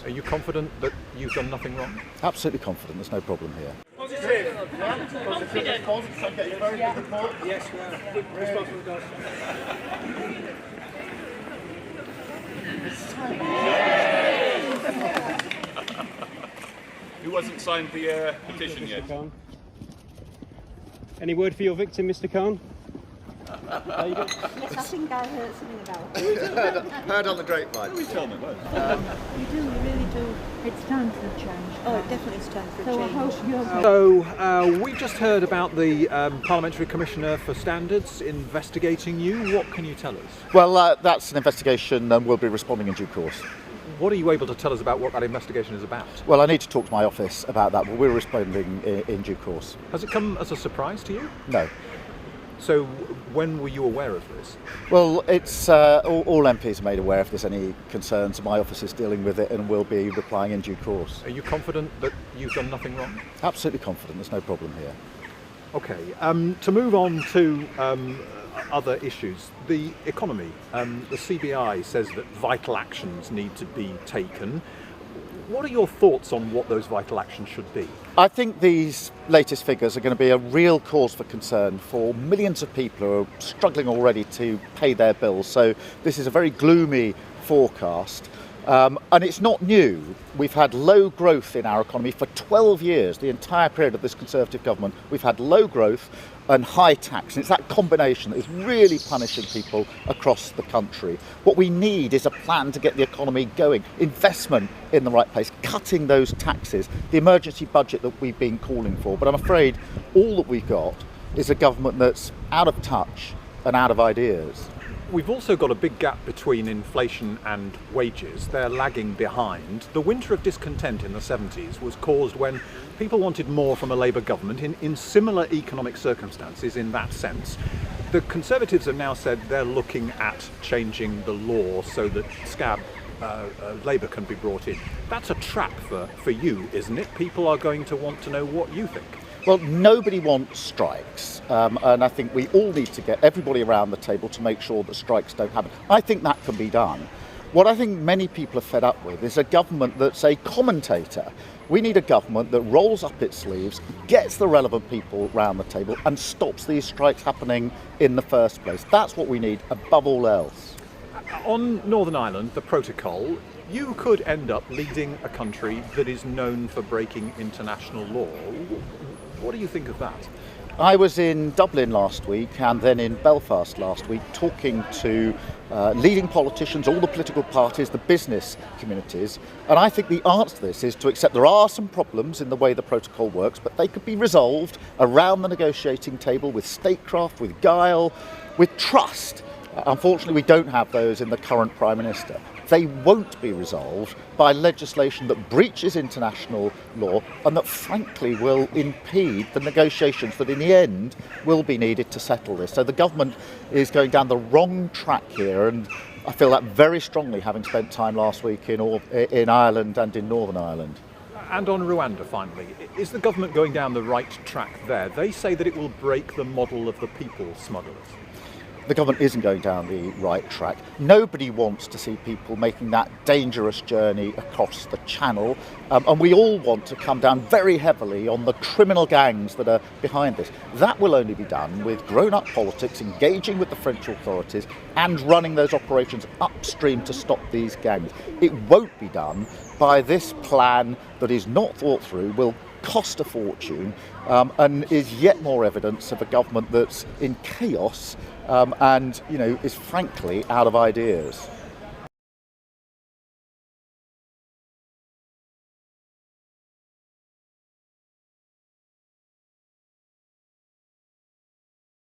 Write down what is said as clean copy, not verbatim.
Are you confident that you've done nothing wrong? Absolutely confident, there's no problem here. Positive. Positive. I'm getting very good report. Yes, we are. Good response from the guys. Who hasn't signed the petition yet? Any word for your victim, Mr. Khan? Yes, I think I heard something about it. Heard on the grapevine. Who tell me? You do, you really do. It's time for a change. Oh, it definitely is time for a change. I hope you're So we just heard about the Parliamentary Commissioner for Standards investigating you. What can you tell us? Well, that's an investigation and we'll be responding in due course. What are you able to tell us about what that investigation is about? Well, I need to talk to my office about that, but we're responding in due course. Has it come as a surprise to you? No. So when were you aware of this? Well, it's all MPs are made aware if there's any concerns. My office is dealing with it and will be replying in due course. Are you confident that you've done nothing wrong? Absolutely confident, there's no problem here. Okay, to move on to other issues, the economy. The CBI says that vital actions need to be taken. What are your thoughts on what those vital actions should be? I think these latest figures are going to be a real cause for concern for millions of people who are struggling already to pay their bills. So this is a very gloomy forecast. And it's not new. We've had low growth in our economy for 12 years, the entire period of this Conservative government. We've had low growth and high tax. And it's that combination that is really punishing people across the country. What we need is a plan to get the economy going, investment in the right place, cutting those taxes, the emergency budget that we've been calling for. But I'm afraid all that we've got is a government that's out of touch and out of ideas. We've also got a big gap between inflation and wages. They're lagging behind. The winter of discontent in the 70s was caused when people wanted more from a Labour government in similar economic circumstances in that sense. The Conservatives have now said they're looking at changing the law so that scab Labour can be brought in. That's a trap for you, isn't it? People are going to want to know what you think. Well, nobody wants strikes, and I think we all need to get everybody around the table to make sure that strikes don't happen. I think that can be done. What I think many people are fed up with is a government that's a commentator. We need a government that rolls up its sleeves, gets the relevant people around the table and stops these strikes happening in the first place. That's what we need above all else. On Northern Ireland, the protocol, you could end up leading a country that is known for breaking international law. What do you think of that? I was in Dublin last week and then in Belfast last week talking to leading politicians, all the political parties, the business communities, and I think the answer to this is to accept there are some problems in the way the protocol works, but they could be resolved around the negotiating table with statecraft, with guile, with trust. Unfortunately, we don't have those in the current Prime Minister. They won't be resolved by legislation that breaches international law and that frankly will impede the negotiations that in the end will be needed to settle this. So the government is going down the wrong track here, and I feel that very strongly having spent time last week in Ireland and in Northern Ireland. And on Rwanda, finally, is the government going down the right track there? They say that it will break the model of the people smugglers. The government isn't going down the right track. Nobody wants to see people making that dangerous journey across the channel, and we all want to come down very heavily on the criminal gangs that are behind this. That will only be done with grown-up politics, engaging with the French authorities and running those operations upstream to stop these gangs. It won't be done by this plan that is not thought through, will cost a fortune, and is yet more evidence of a government that's in chaos and is frankly out of ideas.